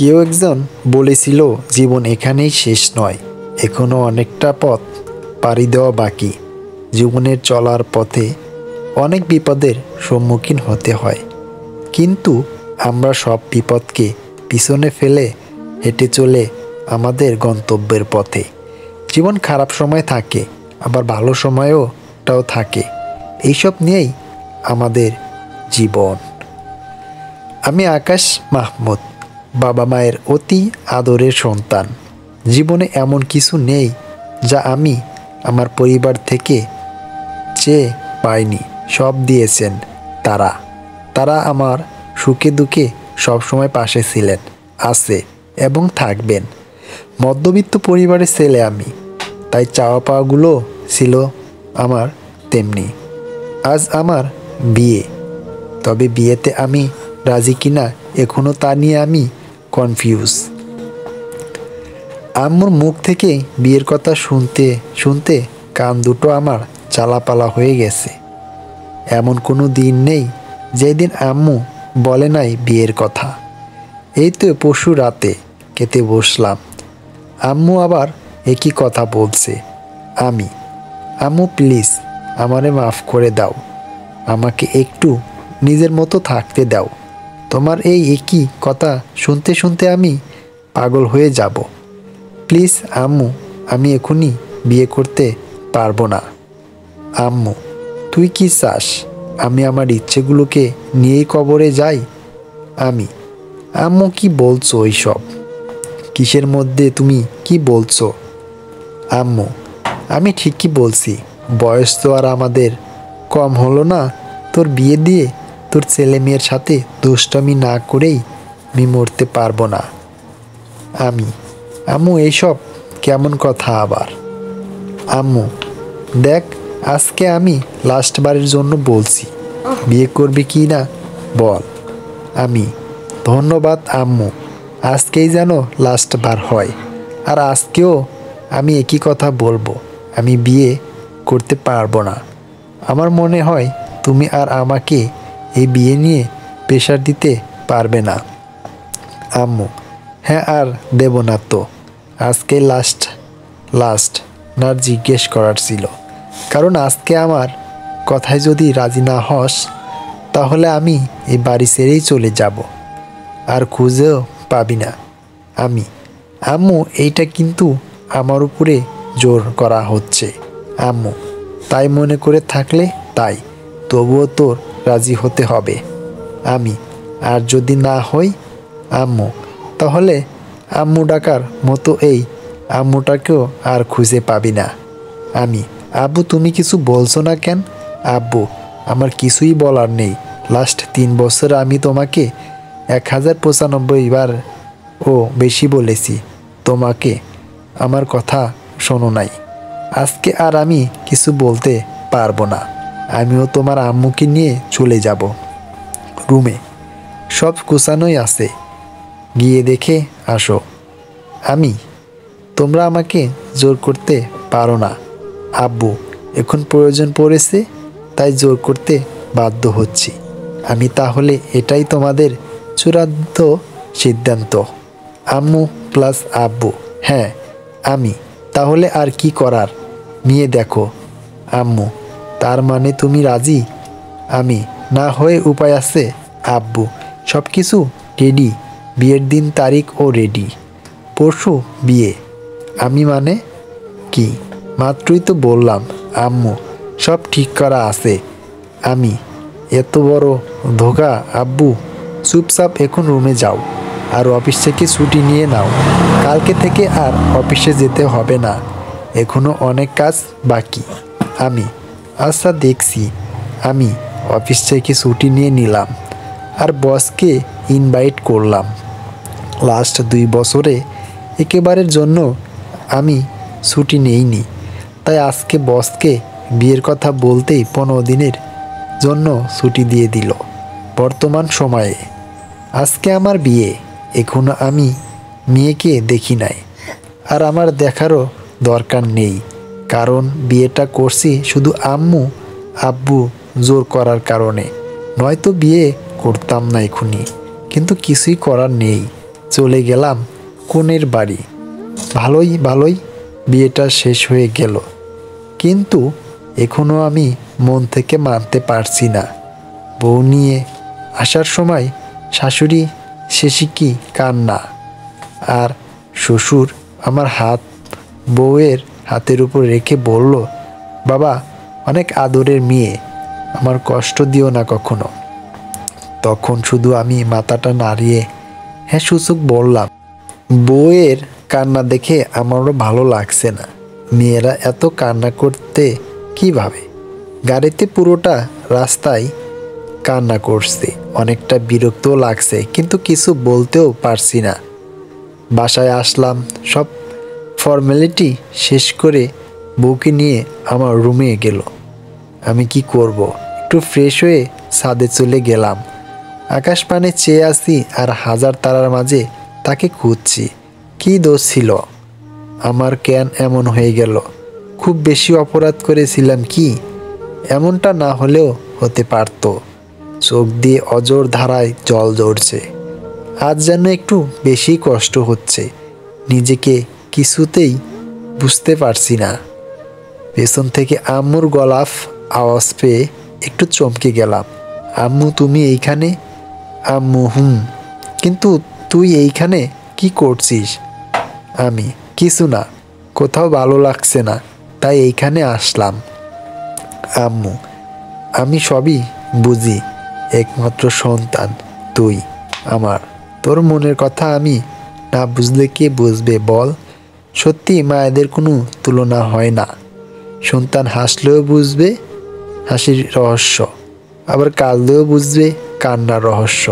কেউ একজন বলেছিল জীবন এখানেই শেষ নয়, এখনো অনেকটা পথ পাড়ি দেওয়া বাকি। জীবনের চলার পথে অনেক বিপদের সম্মুখীন হতে হয়, কিন্তু আমরা সব বিপদকে পিছনে ফেলে হেঁটে চলে আমাদের গন্তব্যের পথে। জীবন খারাপ সময় থাকে, আবার ভালো সময়টাও থাকে, এইসব নিয়েই আমাদের জীবন। আমি আকাশ মাহমুদ, বাবা মায়ের অতি আদরের সন্তান। জীবনে এমন কিছু নেই যা আমি আমার পরিবার থেকে চেয়ে পাইনি, সব দিয়েছেন তারা। তারা আমার সুখে দুঃখে সবসময় পাশে ছিলেন, আছে এবং থাকবেন। মধ্যবিত্ত পরিবারের ছেলে আমি, তাই চাওয়া পাওয়াগুলো ছিল আমার তেমনি। আজ আমার বিয়ে, তবে বিয়েতে আমি রাজি কিনা এখনও তা নিয়ে আমি কনফিউজ। আম্মুর মুখ থেকে বিয়ের কথা শুনতে শুনতে কান দুটো আমার চালাপালা হয়ে গেছে। এমন কোনো দিন নেই যেদিন আম্মু বলে নাই বিয়ের কথা। এই তো পরশু রাতে খেতে বসলাম, আম্মু আবার একই কথা বলছে। আম্মু প্লিজ আমারে মাফ করে দাও, আমাকে একটু নিজের মতো থাকতে দাও। তোমার এই একই কথা শুনতে শুনতে আমি পাগল হয়ে যাব। প্লিজ আম্মু, আমি এখনই বিয়ে করতে পারবো না। আম্মু, তুই কি চাস আমি আমার ইচ্ছেগুলোকে নিয়েই কবরে যাই? আম্মু কি বলছো এইসব? কিসের মধ্যে তুমি কি বলছো? আম্মু, আমি ঠিকই বলছি, বয়স তো আর আমাদের কম হলো না। তোর বিয়ে দিয়ে তোর ছেলে মেয়ের সাথে দুষ্টামি না করেই আমি মরতে পারবো না। আম্মু এইসব কেমন কথা আবার? আম্মু দেখ, আজকে আমি লাস্ট বারের জন্য বলছি, বিয়ে করবি কি না বল। ধন্যবাদ আম্মু, আজকেই যেন লাস্ট বার হয়। আর আজকেও আমি একই কথা বলবো, আমি বিয়ে করতে পারবো না। আমার মনে হয় তুমি আর আমাকে এই বিয়ে নিয়ে প্রেশার দিতে পারবে না। আম্মু, হ্যাঁ, আর দেব না তো। আজকে লাস্ট না জিজ্ঞেস করার ছিল, কারণ আজকে আমার কথায় যদি রাজি না হস তাহলে আমি এই বাড়ি ছেড়েই চলে যাব, আর খুঁজেও পাবি না। আম্মু এইটা কিন্তু আমার উপরে জোর করা হচ্ছে। আম্মু, তাই মনে করে থাকলে তাই, তবুও তোর রাজি হতে হবে। আর যদি না হই আম্মু, তাহলে আম্মু ডাকার মতো এই আম্মুটাকেও আর খুঁজে পাবি না। আব্বু, তুমি কিছু বলছো না কেন? আব্বু, আমার কিছুই বলার নেই। লাস্ট 3 বছর আমি তোমাকে 1095 বার ও বেশি বলেছি, তোমাকে আমার কথা শোনো নাই। আজকে আর আমি কিছু বলতে পারবো না। আমিও তোমার আম্মুকে নিয়ে চলে যাব। রুমে সব গুছানোই আছে, গিয়ে দেখে আসো। তোমরা আমাকে জোর করতে পারো না আব্বু, এখন প্রয়োজন পড়েছে তাই জোর করতে বাধ্য হচ্ছি। তাহলে এটাই তোমাদের চূড়ান্ত সিদ্ধান্ত? আম্মু প্লাস আব্বু, হ্যাঁ। তাহলে আর কি করার, নিয়ে দেখো। আম্মু, তার মানে তুমি রাজি? না হয়ে উপায় আছে আব্বু, সব কিছু রেডি, বিয়ের দিন তারিখও রেডি, পরশু বিয়ে। মানে কি? মাত্রই তো বললাম আম্মু, সব ঠিক করা আছে। এত বড় ধোঁকা আব্বু, চুপচাপ এখন রুমে যাও আর অফিস থেকে ছুটি নিয়ে নাও। কালকে থেকে আর অফিসে যেতে হবে না, এখনো অনেক কাজ বাকি। আচ্ছা দেখছি। অফিস থেকে ছুটি নিয়ে নিলাম আর বসকে ইনভাইট করলাম। লাস্ট 2 বছরে একেবারের জন্য আমি ছুটি নেইনি, তাই আজকে বসকে বিয়ের কথা বলতেই 15 দিনের জন্য ছুটি দিয়ে দিল। বর্তমান সময়ে আজকে আমার বিয়ে, এখনো আমি মেয়েকে দেখি নাই, আর আমার দেখারও দরকার নেই, কারণ বিয়েটা করছি শুধু আম্মু আব্বু জোর করার কারণে। নয়তো বিয়ে করতাম না এখনই, কিন্তু কিছুই করার নেই। চলে গেলাম কনের বাড়ি। ভালোই ভালোই বিয়েটা শেষ হয়ে গেল, কিন্তু এখনও আমি মন থেকে মানতে পারছি না। বউ নিয়ে আসার সময় শাশুড়ি শেষে কি কান্না, আর শ্বশুর আমার হাত বউয়ের হাতের উপর রেখে বলল, বাবা অনেক আদরের মেয়ে, আমার কষ্ট দিও না কখনো। তখন শুধু আমি মাথাটা নাড়িয়ে হ্যাঁ সূচক বললাম। বউয়ের কান্না দেখে আমারও ভালো লাগছে না। মেয়েরা এত কান্না করতে কিভাবে? গাড়িতে পুরোটা রাস্তায় কান্না করছে, অনেকটা বিরক্তও লাগছে, কিন্তু কিছু বলতেও পারছি না। বাসায় আসলাম, সব ফর্মালিটি শেষ করে বউকে নিয়ে আমার রুমে গেল। আমি কি করব, একটু ফ্রেশ হয়ে ছাদে চলে গেলাম। আকাশ পানে চেয়ে আসি আর হাজার তারার মাঝে তাকে খুঁজছি। কি দোষ ছিল আমার, কেন এমন হয়ে গেল? খুব বেশি অপরাধ করেছিলাম কি? এমনটা না হলেও হতে পারত। চোখ দিয়ে অজর ধারায় জল ঝরছে। আজ যেন একটু বেশি কষ্ট হচ্ছে, নিজেকে কিছুতেই বুঝতে পারছি না। পেছন থেকে আম্মুর গলাফ আওয়াজ পেয়ে একটু চমকে গেলাম। আম্মু তুমি এইখানে? আম্মু হুম, কিন্তু তুই এইখানে কি করছিস? আমি কিছু না, কোথাও ভালো লাগছে না, তাই এইখানে আসলাম। আম্মু আমি সবই বুঝি, একমাত্র সন্তান তুই আমার, তোর মনের কথা আমি না বুঝলে কে বুঝবে বল? সত্যি মায়েদের কোনো তুলনা হয় না। সন্তান হাসলেও বুঝবে হাসির রহস্য, আবার কাঁদলেও বুঝবে কান্নার রহস্য।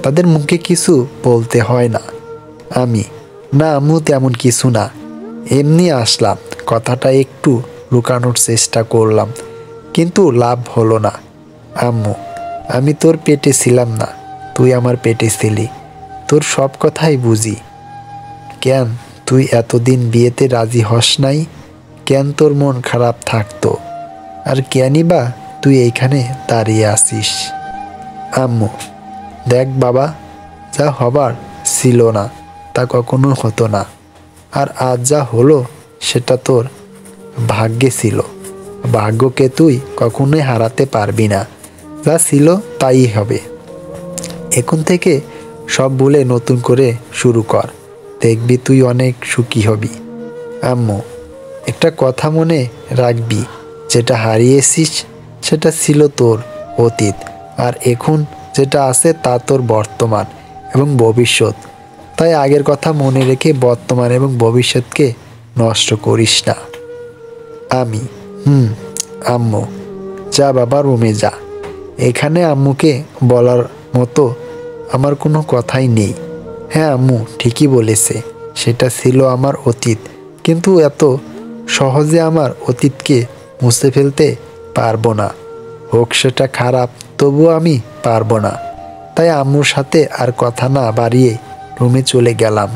তাদের মুখে কিছু বলতে হয় না। আমি না আম্মু তেমন কিছু না, এমনি আসলাম। কথাটা একটু লুকানোর চেষ্টা করলাম, কিন্তু লাভ হলো না। আম্মু আমি তোর পেটে ছিলাম না, তুই আমার পেটে ছিলি, তোর সব কথাই বুঝি। কেন তুই এতদিন বিয়েতে রাজি হস নাই? কেন তোর মন খারাপ থাকতো? আর কেনই বা তুই এইখানে দাঁড়িয়ে আসিস? আম্মু দেখ বাবা, যা হবার ছিল না তা কখনো হতো না, আর আজ যা হলো সেটা তোর ভাগ্যে ছিল। ভাগ্যকে তুই কখনোই হারাতে পারবি না। যা ছিল তাই হবে। এখন থেকে সব ভুলে নতুন করে শুরু কর, দেখবি তুই অনেক সুখী হবি। আম্মু একটা কথা মনে রাখবি, যেটা হারিয়েছিস সেটা ছিল তোর অতীত, আর এখন যেটা আছে তা তোর বর্তমান এবং ভবিষ্যৎ। তাই আগের কথা মনে রেখে বর্তমান এবং ভবিষ্যৎকে নষ্ট করিস না। আমি আম্মু যা বাবা রুমে যা। এখানে আম্মুকে বলার মতো আমার কোনো কথাই নেই। হ্যাঁ আম্মু ঠিকই বলেছে, সেটা ছিল আমার অতীত, কিন্তু এত সহজে আমার অতীতকে মুছে ফেলতে পারবো না। হোক সেটা খারাপ, তবুও আমি পারবো না। তাই আম্মুর সাথে আর কথা না বাড়িয়ে রুমে চলে গেলাম।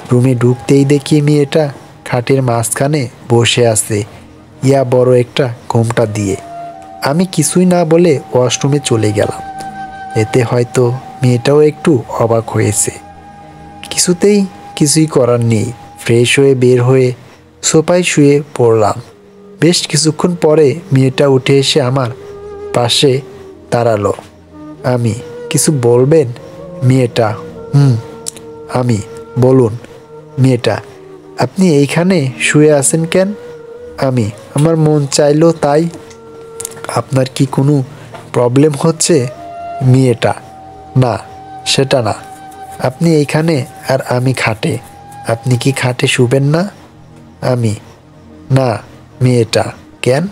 রুমে ঢুকতেই দেখি মেয়েটা খাটের মাঝখানে বসে আছে, ইয়া বড় একটা ঘোমটা দিয়ে। আমি কিছুই না বলে ওয়াশরুমে চলে গেলাম। এতে হয়তো মেয়েটাও একটু অবাক হয়েছে। কিছুই করার নেই, ফ্রেশ হয়ে বের হয়ে সোফায় শুয়ে পড়লাম। বেশ কিছুক্ষণ পরে মেয়েটা উঠে এসে আমার পাশে দাঁড়ালো। আমি কিছু বলবেন? মেয়েটা আমি বলুন। মেয়েটা আপনি এইখানে শুয়ে আছেন কেন? আমি আমার মন চাইলো তাই। আপনার কি কোনো প্রবলেম হচ্ছে? মেয়েটা না, সেটা না। আপনি এইখানে আর আমি খাটে, আপনি কি খাটে শুবেন না? আমি না। মেয়েটা কেন?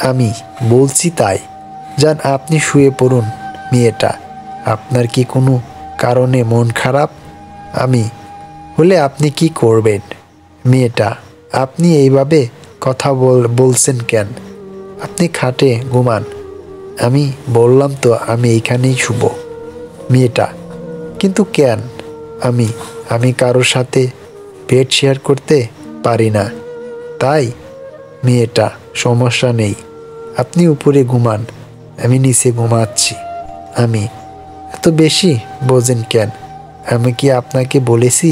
আমি বলছি তাই। যান আপনি শুয়ে পড়ুন। মেয়েটা আপনার কি কোনো কারণে মন খারাপ? আমি হলে আপনি কি করবেন? মেয়েটা আপনি এইভাবে কথা বলছেন কেন? আপনি খাটে ঘুমান। আমি বললাম তো আমি এইখানেই শুব। মেয়েটা কিন্তু কেন? আমি কারোর সাথে বেড শেয়ার করতে পারি না, তাই। মেয়েটা সমস্যা নেই, আপনি উপরে ঘুমান, আমি নিচে ঘুমাচ্ছি। আমি এত বেশি বোঝেন কেন? আমি কি আপনাকে বলেছি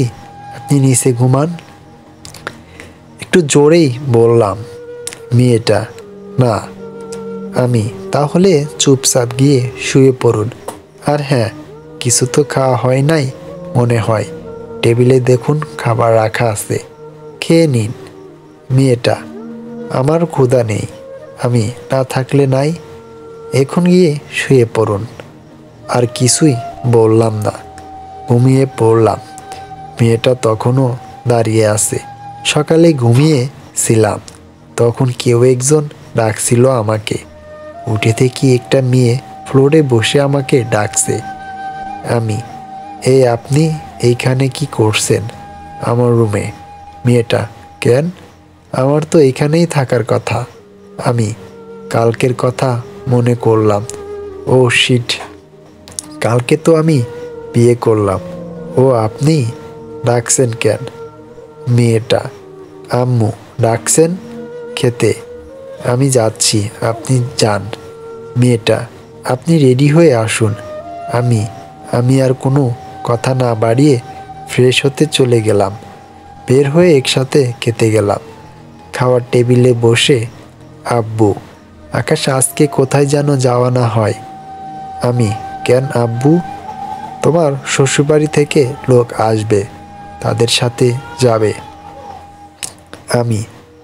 আপনি নিচে ঘুমান? একটু জোরেই বললাম মেয়েটা। না। আমি, তাহলে চুপচাপ গিয়ে শুয়ে পড়ুন। আর হ্যাঁ, কিছু তো খাওয়া হয় নাই মনে হয়, টেবিলে দেখুন খাবার রাখা আছে, খেয়ে নিন। মেয়েটা, আমার ক্ষুধা নেই। আমি, না থাকলে নাই, এখন গিয়ে শুয়ে পড়ুন। আর কিছুই বললাম না, ঘুমিয়ে পড়লাম। মেয়েটা তখনও দাঁড়িয়ে আছে। সকালে ঘুমিয়েছিলাম, তখন কেউ একজন ডাকছিল আমাকে। উঠে থেকে একটা মেয়ে ফ্লোরে বসে আমাকে ডাকছে। আমি, এই আপনি এইখানে কি করছেন? আমার রুমে। মেয়েটা, কেন? আমার তো এইখানেই থাকার কথা। আমি, কালকের কথা মনে করলাম। ও শিট, কালকে তো আমি বিয়ে করলাম। ও আপনি ডাকছেন কেন? মেয়েটা, আম্মু ডাকছেন খেতে। আমি যাচ্ছি, আপনি যান। মেয়েটা, আপনি রেডি হয়ে আসুন। আমি আর কোনো কথা না বাড়িয়ে ফ্রেশ হতে চলে গেলাম। বের হয়ে একসাথে খেতে গেলাম। খাওয়ার টেবিলে বসে আব্বু, আকাশ আজকে কোথায় যেন যাওয়া না হয়। আমি, কেন আব্বু? তোমার শ্বশুরবাড়ি থেকে লোক আসবে, তাদের সাথে যাবে। আমি,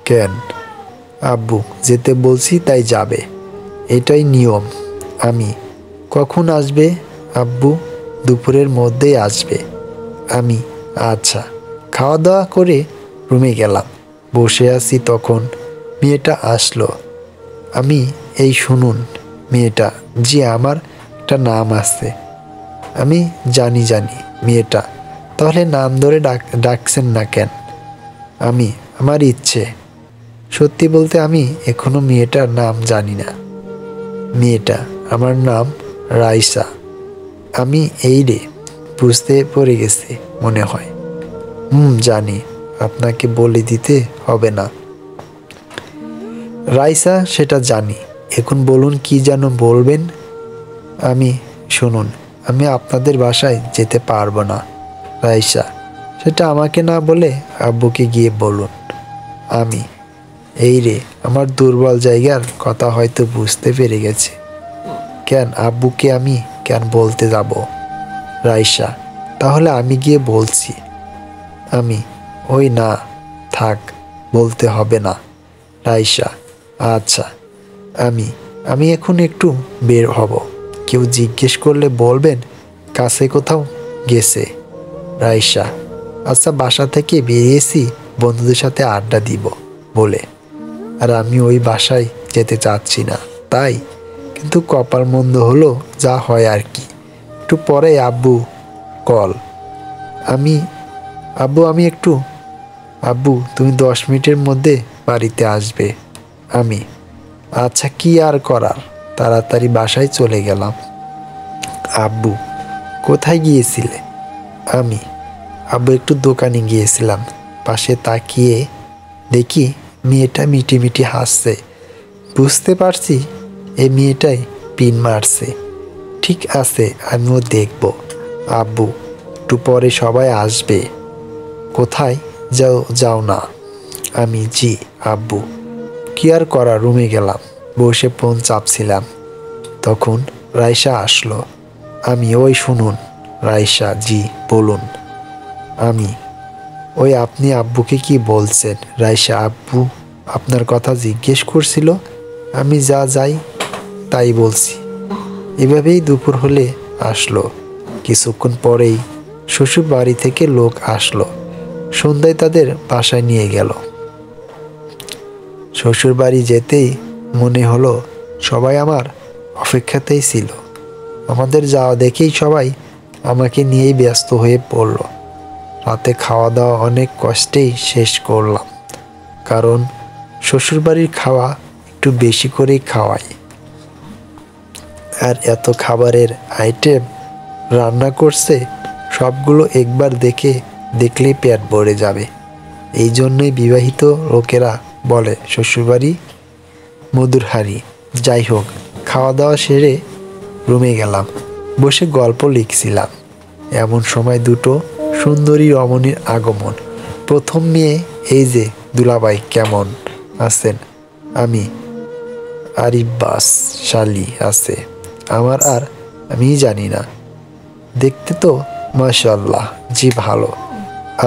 কেন? আব্বু যেতে বলছি তাই যাবে, এটাই নিয়ম। আমি, কখন আসবে আব্বু? দুপুরের মধ্যেই আসবে। আমি, আচ্ছা। খাওয়া দাওয়া করে রুমে গেলাম। বসে আছি, তখন মেয়েটা আসলো। আমি, এই শুনুন। মেয়েটা, জি আমার একটা নাম আছে। আমি, জানি। মেয়েটা, তাহলে নাম ধরে ডাকছেন না কেন? আমি, আমার ইচ্ছে। সত্যি বলতে আমি এখনো মেয়েটার নাম জানি না। মেয়েটা, আমার নাম রাইসা। আমি, এই রে, বুঝতে পড়ে গেছে মনে হয়। জানি, আপনাকে বলে দিতে হবে না। রাইসা, সেটা জানি। এখন বলুন কি যেন বলবেন। আমি, শুনুন, আমি আপনাদের বাসায় যেতে পারবো না। রাইসা, সেটা আমাকে না বলে আব্বুকে গিয়ে বলুন। আমি, এই রে, আমার দুর্বল জায়গার কথা হয়তো বুঝতে পেরে গেছে। কেন আব্বুকে আমি কেন বলতে যাব? রাইসা, তাহলে আমি গিয়ে বলছি। আমি, ওই না, থাক, বলতে হবে না। রাইসা, আচ্ছা। আমি এখন একটু বের হব, কেউ জিজ্ঞেস করলে বলবেন কাছে কোথাও গেছে। রাইসা, আচ্ছা, বাসা থেকে বেরিয়েছি বন্ধুদের সাথে আড্ডা দিব বলে। আর আমি ওই বাসায় যেতে চাচ্ছি না, তাই। কিন্তু কপাল মন্দ হলো, যা হয় আর কি। একটু পরে আব্বু কল। আমি একটু, আব্বু তুমি 10 মিনিটের মধ্যে বাড়িতে আসবে। আমি, আচ্ছা, কি আর করার, তাড়াতাড়ি বাসায় চলে গেলাম। আব্বু, কোথায় গিয়েছিলে? আমি, আব্বু একটু দোকানে গিয়েছিলাম। পাশে তাকিয়ে দেখি মেয়েটা মিটি হাসছে। বুঝতে পারছি এই মেয়েটাই পিন মারছে। ঠিক আছে, আমিও দেখব। আব্বু, একটু পরে সবাই আসবে। কোথায় যাও না। আমি, জি আব্বু। কি আর করা, রুমে গেলাম। বসে ফোন চাপছিলাম, তখন রাইসা আসলো। আমি, ওই শুনুন। রাইসা, জি বলুন। আমি, ওই আপনি আব্বুকে কি বলছেন? রাইসা, আব্বু আপনার কথা জিজ্ঞেস করছিল, আমি যা যাই তাই বলছি। এভাবেই দুপুর হলে আসলো। কিছুক্ষণ পরেই শ্বশুর বাড়ি থেকে লোক আসলো। সন্ধ্যায় তাদের বাসায় নিয়ে গেল। শ্বশুর বাড়ি যেতেই মনে হলো সবাই আমার অপেক্ষাতেই ছিল। আমাদের যাওয়া দেখেই সবাই আমাকে নিয়েই ব্যস্ত হয়ে পড়ল। রাতে খাওয়া দাওয়া অনেক কষ্টেই শেষ করলাম, কারণ শ্বশুরবাড়ির খাওয়া একটু বেশি করেই খাওয়াই। আর এত খাবারের আইটেম রান্না করছে, সবগুলো একবার দেখলেই পেট ভরে যাবে। এই জন্যই বিবাহিত লোকেরা বলে শ্বশুরবাড়ি মধুর হাঁড়ি। যাই হোক, খাওয়া দাওয়া সেরে রুমে গেলাম। বসে গল্প লিখছিলাম। এমন সময় দুটো সুন্দরী রমণীর আগমন। প্রথম মেয়ে, এই যে দুলাভাই, কেমন আছেন? আমি আরিব্বাস, শালি আছে আমার, আর আমি জানি না। দেখতে তো মাশাআল্লাহ, জি ভালো।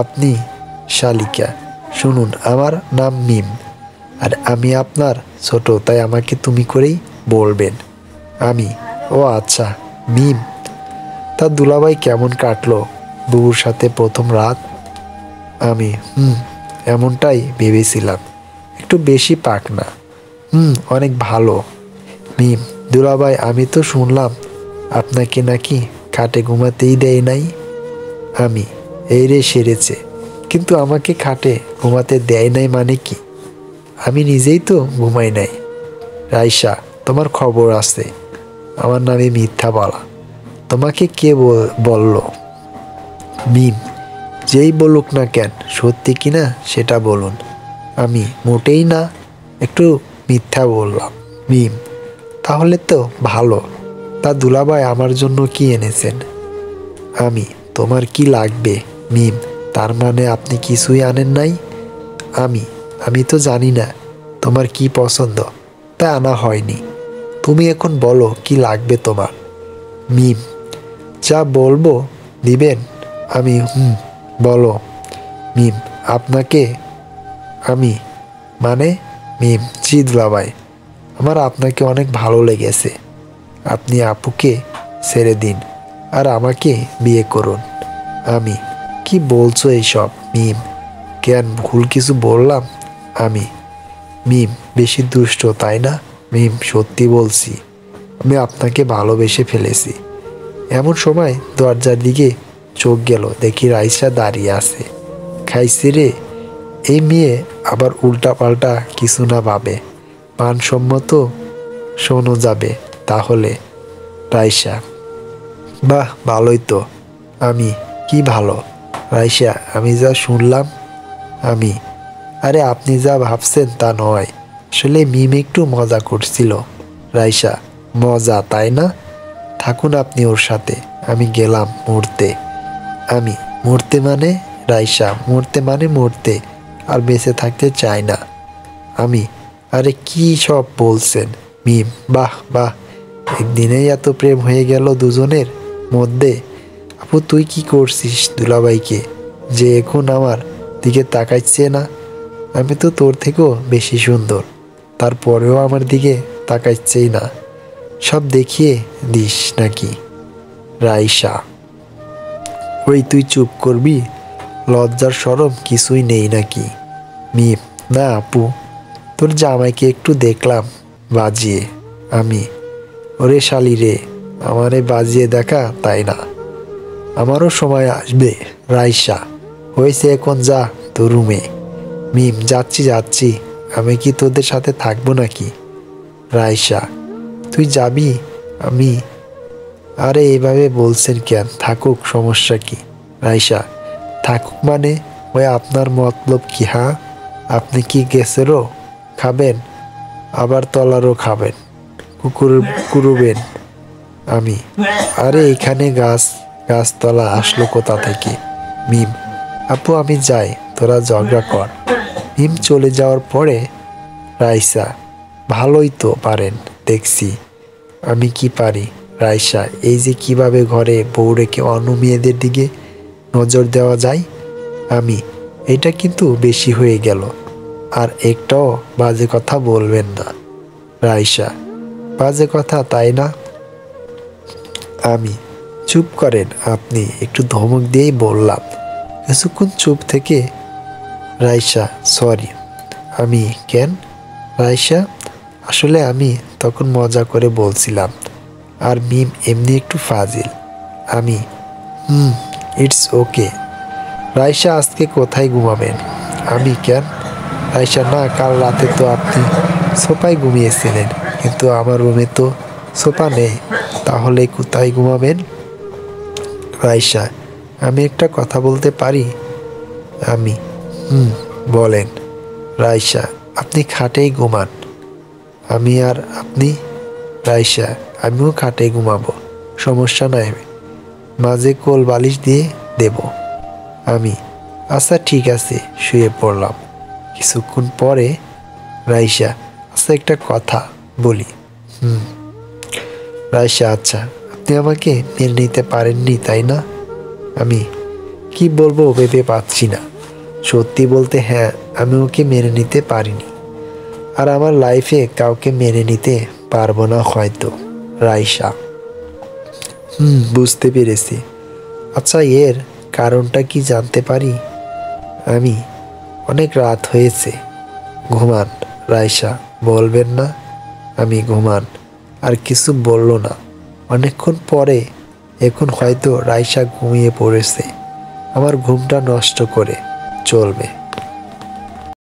আপনি শালিকা? শুনুন, আমার নাম মিম, আর আমি আপনার ছোট, তাই আমাকে তুমি করেই বলবেন। আমি, ও আচ্ছা, মিম। তা দুলাভাই কেমন কাটলো বুবুর সাথে প্রথম রাত? আমি, এমনটাই ভেবেছিলাম, একটু বেশি পাক না। অনেক ভালো। মিম, দুলাভাই আমি তো শুনলাম আপনাকে নাকি খাটে ঘুমাতেই দেয় নাই। আমি, এই রে সেরেছে, কিন্তু আমাকে খাটে ঘুমাতে দেয় নাই মানে কি? আমি নিজেই তো ঘুমাই নাই। রাইসা, তোমার খবর আছে আমার নামে মিথ্যা বলা? তোমাকে কে বলল? মিম, যেই বলুক না কেন, সত্যি কিনা সেটা বলুন। আমি, মোটেই না, একটু মিথ্যা বললাম। মিম, তাহলে তো ভালো। তা দুলাভাই আমার জন্য কি এনেছেন? আমি, তোমার কি লাগবে? মিম, তার মানে আপনি কিছুই আনেন নাই? আমি তো জানি না তোমার কি পছন্দ, তা আনা হয়নি। তুমি এখন বলো কি লাগবে তোমার? মিম, যা বলবো দিবেন? আমি, বলো। মিম, আপনাকে? আমি, মানে? মিম, জি দুলাভাই, আমার আপনাকে অনেক ভালো লেগেছে। আপনি আপুকে ছেড়ে দিন আর আমাকে বিয়ে করুন। আমি, কি বলছো এইসব? মিম, কেন, ভুল কিছু বললাম? আমি, মিম, বেশি দুষ্ট তাই না? মিম, সত্যি বলছি, আমি আপনাকে ভালোবেসে ফেলেছি। এমন সময় দরজার দিকে চোখ গেল, দেখি রাইসা দাঁড়িয়ে আছে। খাইছি রে, এই মেয়ে আবার উল্টা পাল্টা কিছু না ভাবে, মানসম্মত শোনো যাবে তাহলে। রাইসা, বাহ, ভালোই তো। আমি, কি ভালো? রাইসা, আমি যা শুনলাম। আমি, আরে আপনি যা ভাবছেন তা নয়, আসলে মিম একটু মজা করছিল। রাইসা, মজা তাই না? থাকুন আপনি ওর সাথে, আমি গেলাম মরতে। আমি, মরতে মানে? রাইসা, মরতে মানে মরতে, আর বেঁচে থাকতে চাই না। আমি, আরে কি সব বলছেন? মিম, বাহ বাহ, একদিনেই এত প্রেম হয়ে গেল দুজনের মধ্যে। আপু তুই কি করছিস দুলাভাইকে, যে এখন আমার দিকে তাকাইছে না? আমি তো তোর থেকেও বেশি সুন্দর, তারপরেও আমার দিকে তাকাইছেই না। সব দেখিয়ে দিস নাকি? রাইসা, ওই তুই চুপ করবি? লজ্জার শরম কিছুই নেই নাকি? মিম, না আপু, তোর জামাইকে একটু দেখলাম বাজিয়ে। আমি, ওরে শালি রে, আমারে বাজিয়ে দেখা তাই না, আমারও সময় আসবে। রাইসা, হয়েছে এখন যা তোর রুমে। মিম, যাচ্ছি যাচ্ছি, আমি কি তোদের সাথে থাকবো নাকি? রাইসা, তুই যাবি? আমি, আরে এইভাবে বলছেন কেন, থাকুক, সমস্যা কি? রাইসা, থাকুক মানে? ওই আপনার মতলব কি? হ্যাঁ, আপনি কি গেছেরও খাবেন, আবার তলারও খাবেন, কুড়ুবেন? আমি, আরে এখানে গাছতলা আসলো কোথা থেকে? মিম, আপু আমি যাই, তোরা ঝগড়া কর। মিম চলে যাওয়ার পরে রাইসা, ভালোই তো পারেন দেখছি। আমি কি পারি? রাইসা, এই যে কিভাবে ঘরে বউ রেখে অন্য মেয়েদের দিকে নজর দেওয়া যায়। আমি, এটা কিন্তু বেশি হয়ে গেল, আর একটাও বাজে কথা বলবেন না। রাইসা, বাজে কথা তাই না? আমি, চুপ করেন আপনি, একটু ধমক দিয়েই বললাম। কিছুক্ষণ চুপ থেকে রাইসা, সরি। আমি, কেন? রাইসা, আসলে আমি তখন মজা করে বলছিলাম, আর মিম এমনি একটু ফাজিল। আমি, ইটস ওকে। রাইসা, আজকে কোথায় ঘুমাবেন? আমি, কেন? রাইসা, না, কাল রাতে তো আপনি সোফায় ঘুমিয়েছিলেন, কিন্তু আমার রুমে তো সোফা নেই, তাহলে কোথায় ঘুমাবেন? রাইসা, আমি একটা কথা বলতে পারি? আমি, বলেন। রাইসা, আপনি খাটেই ঘুমান। আমি, আর আপনি? রাইসা, আমিও খাটে ঘুমাবো, সমস্যা নাই। মাঝে কোল বালিশ দিয়ে দেব। আমি আচ্ছা ঠিক আছে, শুয়ে পড়লাম। কিছুক্ষণ পরে রাইসা, আচ্ছা একটা কথা বলি। রাইসা, আচ্ছা, আপনি আমাকে মেনে নিতে পারেননি তাই না? আমি কি বলবো ভেবে পাচ্ছি না। সত্যি বলতে হ্যাঁ, আমি ওকে মেনে নিতে পারিনি, আর আমার লাইফে কাউকে মেনে নিতে পারবো না হয়তো। রাইসা, বুঝতে পেরেছি। আচ্ছা, এর কারণটা কি জানতে পারি? আমি অনেক রাত হয়েছে, ঘুমান। রাইসা, বলবেন না? আমি ঘুমান। আর কিছু বলল না। অনেকক্ষণ পরে এখন হয়তো রাইসা ঘুমিয়ে পড়েছে। আমার ঘুমটা নষ্ট করে চলবে।